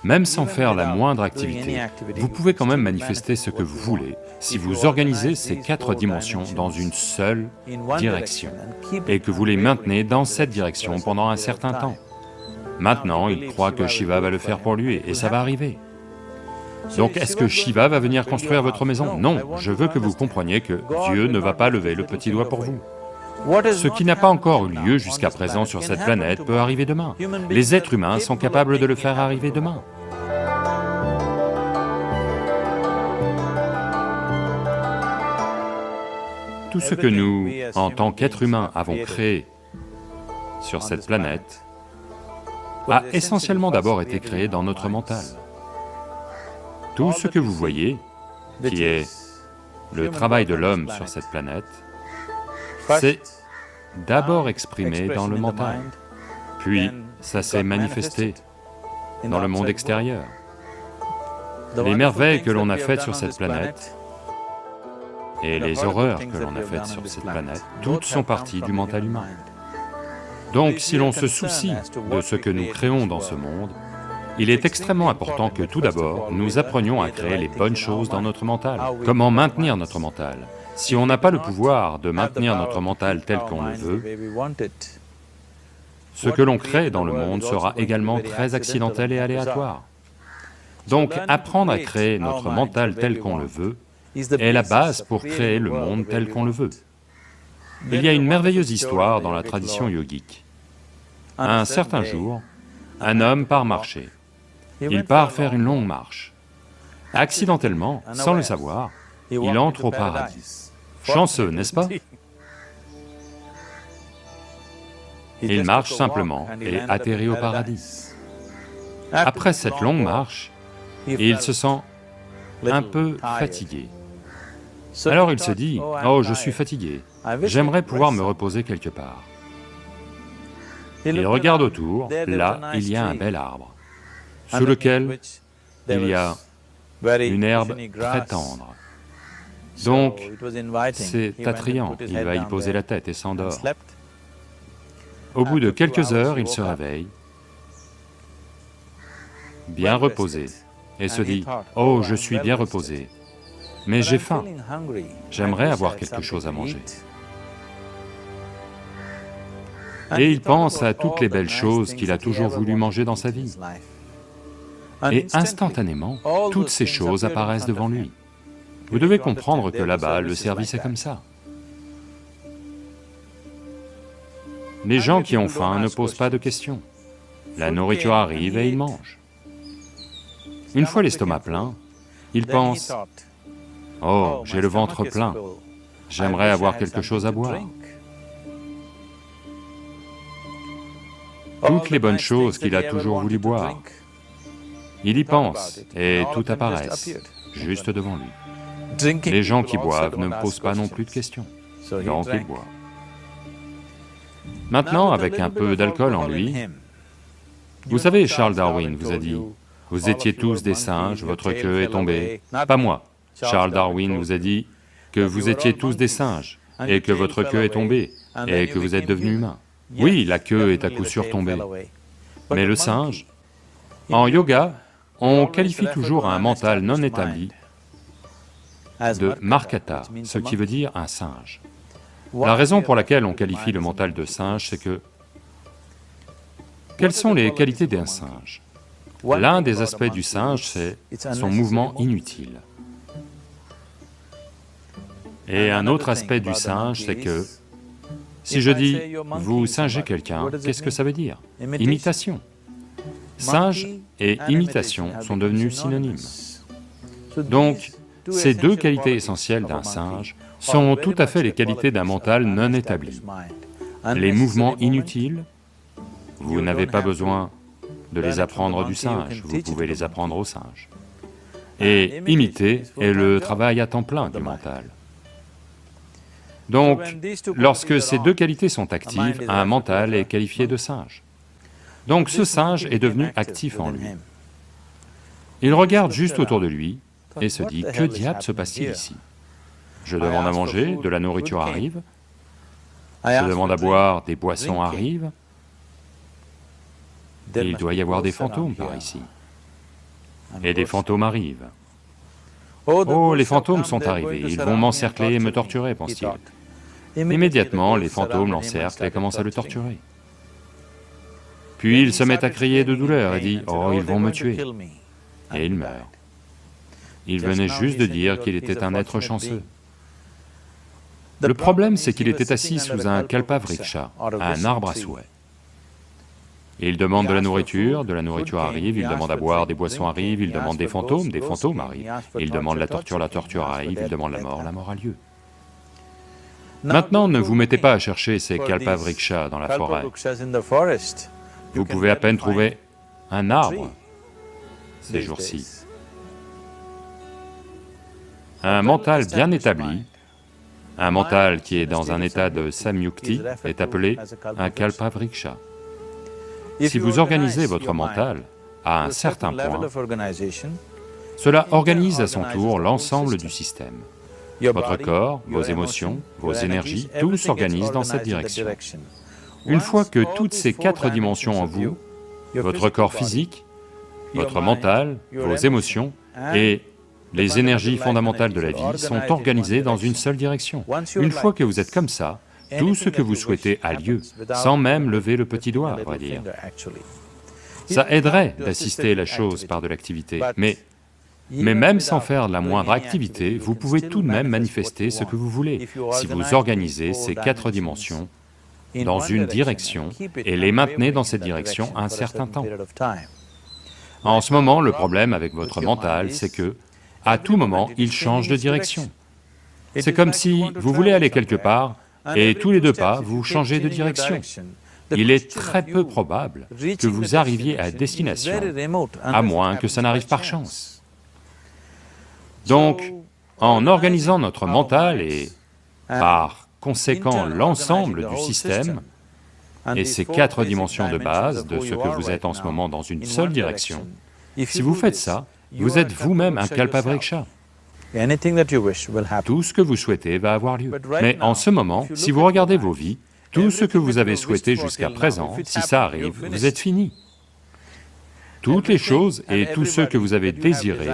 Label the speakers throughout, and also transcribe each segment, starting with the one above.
Speaker 1: Même sans faire la moindre activité, vous pouvez quand même manifester ce que vous voulez si vous organisez ces 4 dimensions dans une seule direction et que vous les maintenez dans cette direction pendant un certain temps. Maintenant, il croit que Shiva va le faire pour lui et ça va arriver. Donc est-ce que Shiva va venir construire votre maison? Non, je veux que vous compreniez que Dieu ne va pas lever le petit doigt pour vous. Ce qui n'a pas encore eu lieu jusqu'à présent sur cette planète peut arriver demain. Les êtres humains sont capables de le faire arriver demain. Tout ce que nous, en tant qu'êtres humains, avons créé sur cette planète a essentiellement d'abord été créé dans notre mental. Tout ce que vous voyez, qui est le travail de l'homme sur cette planète, c'est d'abord exprimé dans le mental, puis ça s'est manifesté dans le monde extérieur. Les merveilles que l'on a faites sur cette planète et les horreurs que l'on a faites sur cette planète, toutes sont parties du mental humain. Donc si l'on se soucie de ce que nous créons dans ce monde, il est extrêmement important que tout d'abord, nous apprenions à créer les bonnes choses dans notre mental. Comment maintenir notre mental? Si on n'a pas le pouvoir de maintenir notre mental tel qu'on le veut, ce que l'on crée dans le monde sera également très accidentel et aléatoire. Donc apprendre à créer notre mental tel qu'on le veut est la base pour créer le monde tel qu'on le veut. Il y a une merveilleuse histoire dans la tradition yogique. Un certain jour, un homme part marcher. Il part faire une longue marche. Accidentellement, sans le savoir, il entre au paradis. Chanceux, n'est-ce pas? Il marche simplement et atterrit au paradis. Après cette longue marche, il se sent un peu fatigué. Alors il se dit, « Oh, je suis fatigué, j'aimerais pouvoir me reposer quelque part. » Il regarde autour, là, il y a un bel arbre, sous lequel il y a une herbe très tendre. Donc, c'est attrayant, il va y poser la tête et s'endort. Au bout de quelques heures, il se réveille, bien reposé, et se dit, « Oh, je suis bien reposé, mais j'ai faim, j'aimerais avoir quelque chose à manger. » Et il pense à toutes les belles choses qu'il a toujours voulu manger dans sa vie. Et instantanément, toutes ces choses apparaissent devant lui. Vous devez comprendre que là-bas, le service est comme ça. Les gens qui ont faim ne posent pas de questions. La nourriture arrive et ils mangent. Une fois l'estomac plein, ils pensent, « Oh, j'ai le ventre plein, j'aimerais avoir quelque chose à boire. » Toutes les bonnes choses qu'il a toujours voulu boire, il y pense et tout apparaissent, juste devant lui. Les gens qui boivent ne posent pas non plus de questions, donc ils boivent. Maintenant, avec un peu d'alcool en lui, vous savez, Charles Darwin vous a dit, « Vous étiez tous des singes, votre queue est tombée. » Pas moi. Charles Darwin vous a dit que vous étiez tous des singes, et que votre queue est tombée, et que vous êtes devenus humains. Oui, la queue est à coup sûr tombée. Mais le singe, en yoga, on qualifie toujours un mental non établi de markata, ce qui veut dire un singe. La raison pour laquelle on qualifie le mental de singe, c'est que... Quelles sont les qualités d'un singe? L'un des aspects du singe, c'est son mouvement inutile. Et un autre aspect du singe, c'est que, si je dis « vous singez quelqu'un », qu'est-ce que ça veut dire? Imitation. Singe et imitation sont devenus synonymes. Donc, ces deux qualités essentielles d'un singe sont tout à fait les qualités d'un mental non établi. Les mouvements inutiles, vous n'avez pas besoin de les apprendre du singe, vous pouvez les apprendre au singe. Et imiter est le travail à temps plein du mental. Donc, lorsque ces deux qualités sont actives, un mental est qualifié de singe. Donc ce singe est devenu actif en lui. Il regarde juste autour de lui et se dit, que diable se passe-t-il ici? Je demande à manger, de la nourriture arrive, je demande à boire, des boissons arrivent, et il doit y avoir des fantômes par ici. et des fantômes arrivent. Oh, les fantômes sont arrivés, ils vont m'encercler et me torturer, pense-t-il. Immédiatement, les fantômes l'encerclent et commencent à le torturer. Puis il se met à crier de douleur et dit, « Oh, ils vont me tuer !» Et il meurt. Il venait juste de dire qu'il était un être chanceux. Le problème, c'est qu'il était assis sous un kalpavriksha, un arbre à souhait. Il demande de la nourriture arrive, il demande à boire, des boissons arrivent, il demande des fantômes arrivent, il demande la torture arrive, il demande la mort a lieu. Maintenant, ne vous mettez pas à chercher ces kalpavrikshas dans la forêt. Vous pouvez à peine trouver un arbre ces jours-ci. Un mental bien établi, un mental qui est dans un état de samyukti est appelé un kalpavriksha. Si vous organisez votre mental à un certain point, cela organise à son tour l'ensemble du système. Votre corps, vos émotions, vos énergies, tout s'organise dans cette direction. Une fois que toutes ces 4 dimensions en vous, votre corps physique, votre mental, vos émotions et les énergies fondamentales de la vie sont organisées dans une seule direction. Une fois que vous êtes comme ça, tout ce que vous souhaitez a lieu, sans même lever le petit doigt, à vrai dire. Ça aiderait d'assister la chose par de l'activité, mais même sans faire la moindre activité, vous pouvez tout de même manifester ce que vous voulez, si vous organisez ces 4 dimensions dans une direction et les maintenez dans cette direction un certain temps. En ce moment, le problème avec votre mental, c'est que, à tout moment, il change de direction. C'est comme si vous voulez aller quelque part, et tous les 2 pas, vous changez de direction. Il est très peu probable que vous arriviez à destination, à moins que ça n'arrive par chance. Donc, en organisant notre mental et, par conséquent, l'ensemble du système, et ces 4 dimensions de base de ce que vous êtes en ce moment dans une seule direction, si vous faites ça, vous êtes vous-même un kalpavriksha. Tout ce que vous souhaitez va avoir lieu. Mais en ce moment, si vous regardez vos vies, tout ce que vous avez souhaité jusqu'à présent, si ça arrive, vous êtes fini. Toutes les choses et tous ceux que vous avez désirés,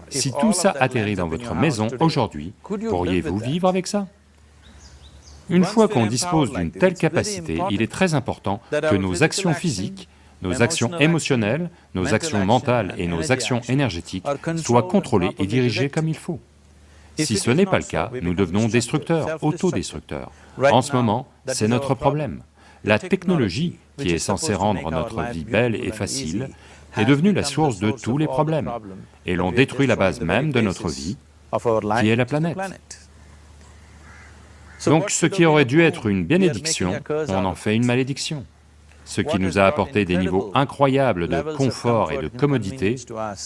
Speaker 1: si tout ça atterrit dans votre maison aujourd'hui, pourriez-vous vivre avec ça? Une fois qu'on dispose d'une telle capacité, il est très important que nos actions physiques, nos actions émotionnelles, nos actions mentales et nos actions énergétiques soient contrôlées et dirigées comme il faut. Si ce n'est pas le cas, nous devenons destructeurs, autodestructeurs. En ce moment, c'est notre problème. La technologie, qui est censée rendre notre vie belle et facile, est devenue la source de tous les problèmes, et l'on détruit la base même de notre vie, qui est la planète. Donc ce qui aurait dû être une bénédiction, on en fait une malédiction. Ce qui nous a apporté des niveaux incroyables de confort et de commodité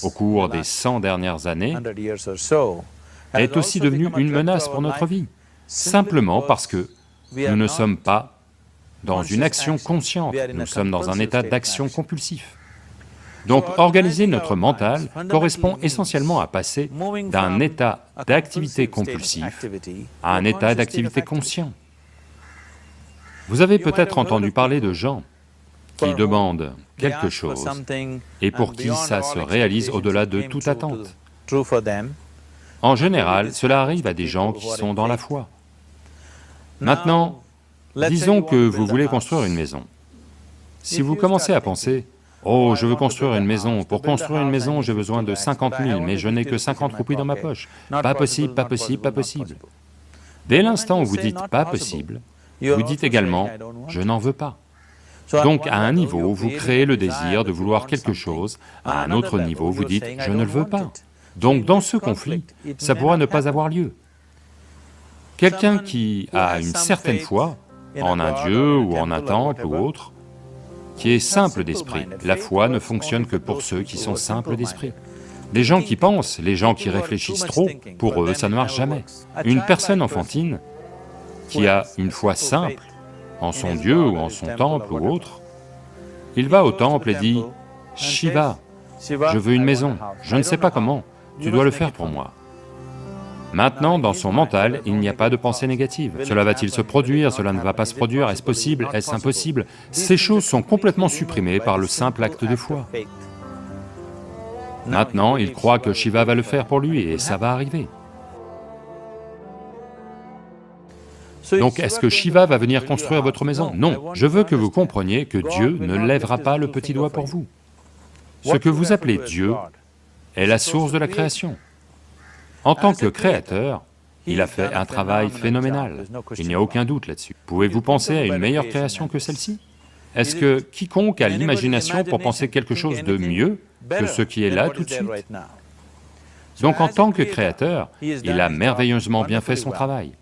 Speaker 1: au cours des 100 dernières années, est aussi devenu une menace pour notre vie, simplement parce que nous ne sommes pas dans une action consciente, nous sommes dans un état d'action compulsif. Donc organiser notre mental correspond essentiellement à passer d'un état d'activité compulsif à un état d'activité conscient. Vous avez peut-être entendu parler de gens qui demandent quelque chose et pour qui ça se réalise au-delà de toute attente. En général, cela arrive à des gens qui sont dans la foi. Maintenant, disons que vous voulez construire une maison. Si vous commencez à penser, « Oh, je veux construire une maison, pour construire une maison, j'ai besoin de 50 000, mais je n'ai que 50 roupies dans ma poche. Pas possible, pas possible, pas possible. » Dès l'instant où vous dites « pas possible », vous dites également « je n'en veux pas ». Donc à un niveau, vous créez le désir de vouloir quelque chose, à un autre niveau, vous dites « je ne le veux pas ». Donc dans ce conflit, ça pourra ne pas avoir lieu. Quelqu'un qui a une certaine foi, en un dieu ou en un temple ou autre, qui est simple d'esprit, la foi ne fonctionne que pour ceux qui sont simples d'esprit. Les gens qui pensent, les gens qui réfléchissent trop, pour eux ça ne marche jamais. Une personne enfantine qui a une foi simple, en son dieu ou en son temple ou autre, il va au temple et dit « Shiva, je veux une maison, je ne sais pas comment, tu dois le faire pour moi. » Maintenant, dans son mental, il n'y a pas de pensée négative. Cela va-t-il se produire? Cela ne va pas se produire? Est-ce possible? Est-ce impossible? Ces choses sont complètement supprimées par le simple acte de foi. Maintenant, il croit que Shiva va le faire pour lui et ça va arriver. Donc est-ce que Shiva va venir construire votre maison? Non, je veux que vous compreniez que Dieu ne lèvera pas le petit doigt pour vous. Ce que vous appelez Dieu est la source de la création. En tant que créateur, il a fait un travail phénoménal, il n'y a aucun doute là-dessus. Pouvez-vous penser à une meilleure création que celle-ci? Est-ce que quiconque a l'imagination pour penser quelque chose de mieux que ce qui est là tout de suite? Donc en tant que créateur, il a merveilleusement bien fait son travail.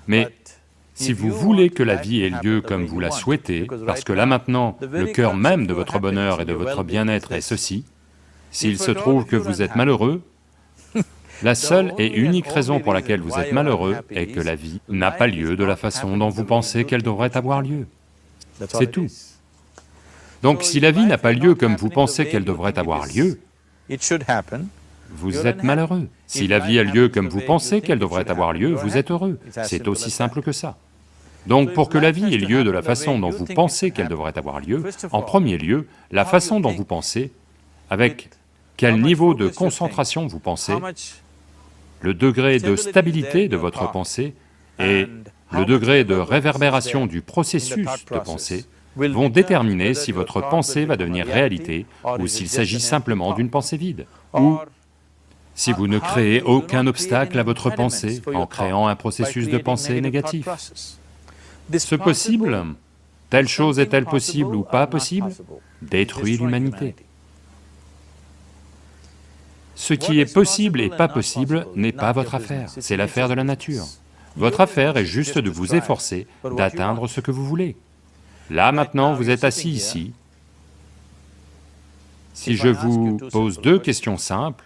Speaker 1: Mais si vous voulez que la vie ait lieu comme vous la souhaitez, parce que là maintenant, le cœur même de votre bonheur et de votre bien-être est ceci, s'il se trouve que vous êtes malheureux, la seule et unique raison pour laquelle vous êtes malheureux est que la vie n'a pas lieu de la façon dont vous pensez qu'elle devrait avoir lieu. C'est tout. Donc si la vie n'a pas lieu comme vous pensez qu'elle devrait avoir lieu, vous êtes malheureux. Si la vie a lieu comme vous pensez qu'elle devrait avoir lieu, vous êtes heureux. C'est aussi simple que ça. Donc pour que la vie ait lieu de la façon dont vous pensez qu'elle devrait avoir lieu, en premier lieu, la façon dont vous pensez, avec quel niveau de concentration vous pensez, le degré de stabilité de votre pensée et le degré de réverbération du processus de pensée vont déterminer si votre pensée va devenir réalité ou s'il s'agit simplement d'une pensée vide, ou si vous ne créez aucun obstacle à votre pensée en créant un processus de pensée négatif. Ce possible, telle chose est-elle possible ou pas possible, détruit l'humanité. Ce qui est possible et pas possible n'est pas votre affaire, c'est l'affaire de la nature. Votre affaire est juste de vous efforcer d'atteindre ce que vous voulez. Là maintenant, vous êtes assis ici. Si je vous pose deux questions simples,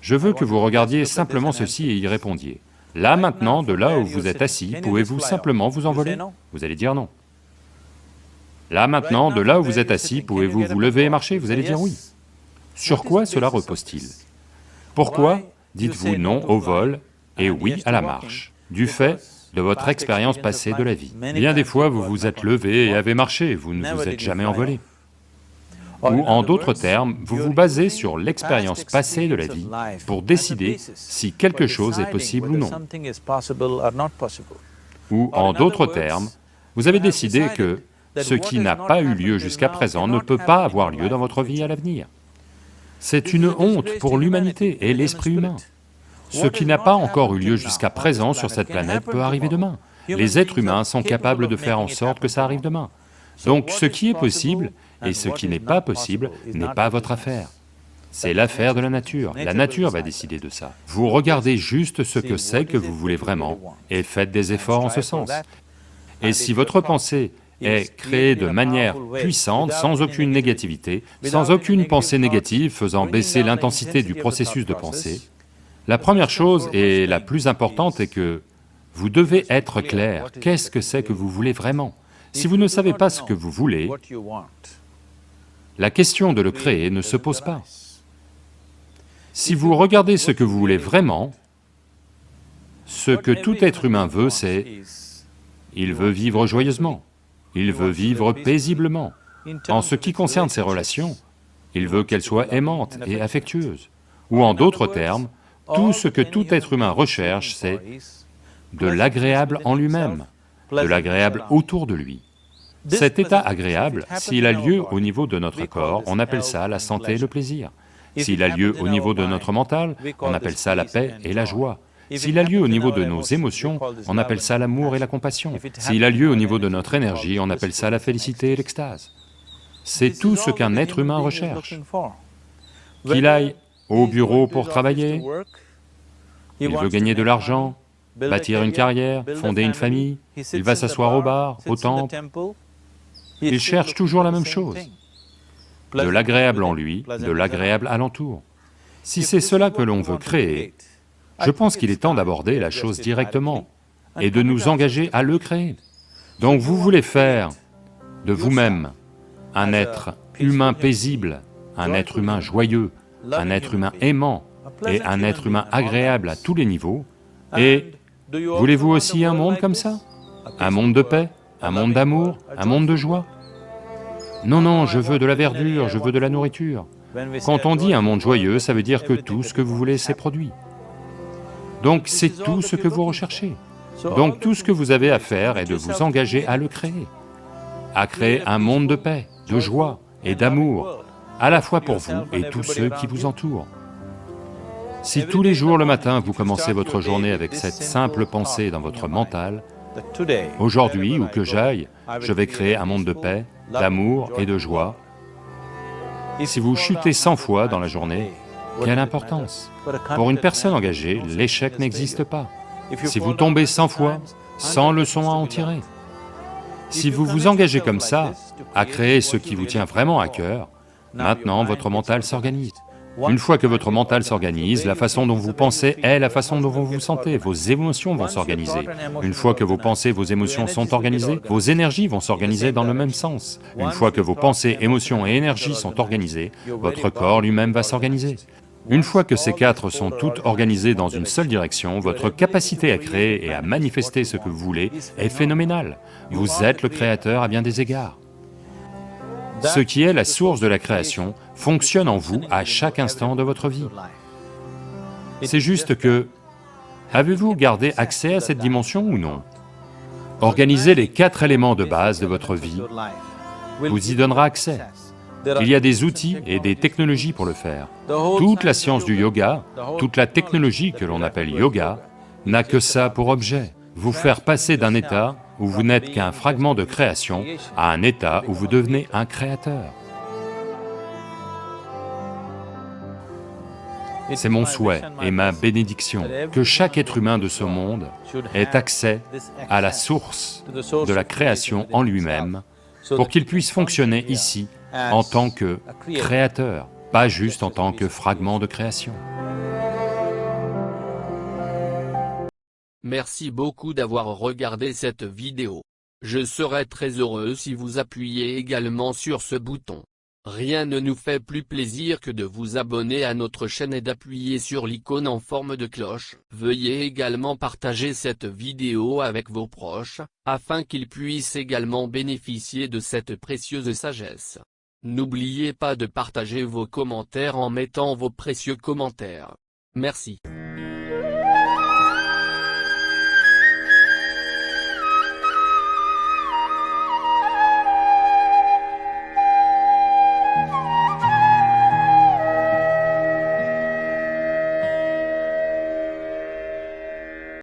Speaker 1: je veux que vous regardiez simplement ceci et y répondiez. Là maintenant, de là où vous êtes assis, pouvez-vous simplement vous envoler? Vous allez dire non. Là maintenant, de là où vous êtes assis, pouvez-vous vous lever et marcher? Vous allez dire oui. Sur quoi cela repose-t-il? Pourquoi dites-vous non au vol et oui à la marche? Du fait de votre expérience passée de la vie. Bien des fois, vous vous êtes levé et avez marché, vous ne vous êtes jamais envolé. Ou en d'autres termes, vous vous basez sur l'expérience passée de la vie pour décider si quelque chose est possible ou non. Ou en d'autres termes, vous avez décidé que ce qui n'a pas eu lieu jusqu'à présent ne peut pas avoir lieu dans votre vie à l'avenir. C'est une honte pour l'humanité et l'esprit humain. Ce qui n'a pas encore eu lieu jusqu'à présent sur cette planète peut arriver demain. Les êtres humains sont capables de faire en sorte que ça arrive demain. Donc ce qui est possible et ce qui n'est pas possible n'est pas votre affaire. C'est l'affaire de la nature va décider de ça. Vous regardez juste ce que c'est que vous voulez vraiment et faites des efforts en ce sens. Et si votre pensée est créée de manière puissante, sans aucune négativité, sans aucune pensée négative faisant baisser l'intensité du processus de pensée, la première chose et la plus importante est que vous devez être clair, qu'est-ce que c'est que vous voulez vraiment? Si vous ne savez pas ce que vous voulez, la question de le créer ne se pose pas. Si vous regardez ce que vous voulez vraiment, ce que tout être humain veut, c'est... il veut vivre joyeusement, il veut vivre paisiblement. En ce qui concerne ses relations, il veut qu'elles soient aimantes et affectueuses. Ou en d'autres termes, tout ce que tout être humain recherche, c'est de l'agréable en lui-même, de l'agréable autour de lui. Cet état agréable, s'il a lieu au niveau de notre corps, on appelle ça la santé et le plaisir. S'il a lieu au niveau de notre mental, on appelle ça la paix et la joie. S'il a lieu au niveau de nos émotions, on appelle ça l'amour et la compassion. S'il a lieu au niveau de notre énergie, on appelle ça la félicité et l'extase. C'est tout ce qu'un être humain recherche. Qu'il aille au bureau pour travailler, il veut gagner de l'argent, bâtir une carrière, fonder une famille, il va s'asseoir au bar, au temple, il cherche toujours la même chose, de l'agréable en lui, de l'agréable alentour. Si c'est cela que l'on veut créer, je pense qu'il est temps d'aborder la chose directement et de nous engager à le créer. Donc vous voulez faire de vous-même un être humain paisible, un être humain joyeux, un être humain aimant et un être humain agréable à tous les niveaux, et voulez-vous aussi un monde comme ça? Un monde de paix, un monde d'amour, un monde de joie? Non, non, je veux de la verdure, je veux de la nourriture. Quand on dit un monde joyeux, ça veut dire que tout ce que vous voulez s'est produit. Donc c'est tout ce que vous recherchez. Donc tout ce que vous avez à faire est de vous engager à le créer, à créer un monde de paix, de joie et d'amour, à la fois pour vous et tous ceux qui vous entourent. Si tous les jours le matin vous commencez votre journée avec cette simple pensée dans votre mental, aujourd'hui, où que j'aille, je vais créer un monde de paix, d'amour et de joie. Si vous chutez 100 fois dans la journée, quelle importance? Pour une personne engagée, l'échec n'existe pas. Si vous tombez 100 fois, 100 leçons à en tirer. Si vous vous engagez comme ça, à créer ce qui vous tient vraiment à cœur, maintenant votre mental s'organise. Une fois que votre mental s'organise, la façon dont vous pensez est la façon dont vous vous sentez, vos émotions vont s'organiser. Une fois que vos pensées, vos émotions sont organisées, vos énergies vont s'organiser dans le même sens. Une fois que vos pensées, émotions et énergies sont organisées, votre corps lui-même va s'organiser. Une fois que ces quatre sont toutes organisées dans une seule direction, votre capacité à créer et à manifester ce que vous voulez est phénoménale. Vous êtes le créateur à bien des égards. Ce qui est la source de la création fonctionne en vous à chaque instant de votre vie. C'est juste que, avez-vous gardé accès à cette dimension ou non? Organiser les 4 éléments de base de votre vie vous y donnera accès. Il y a des outils et des technologies pour le faire. Toute la science du yoga, toute la technologie que l'on appelle yoga, n'a que ça pour objet, vous faire passer d'un état où vous n'êtes qu'un fragment de création à un état où vous devenez un créateur. C'est mon souhait et ma bénédiction que chaque être humain de ce monde ait accès à la source de la création en lui-même pour qu'il puisse fonctionner ici en tant que créateur, pas juste en tant que fragment de création.
Speaker 2: Merci beaucoup d'avoir regardé cette vidéo. Je serais très heureux si vous appuyez également sur ce bouton. Rien ne nous fait plus plaisir que de vous abonner à notre chaîne et d'appuyer sur l'icône en forme de cloche. Veuillez également partager cette vidéo avec vos proches, afin qu'ils puissent également bénéficier de cette précieuse sagesse. N'oubliez pas de partager vos commentaires en mettant vos précieux commentaires. Merci.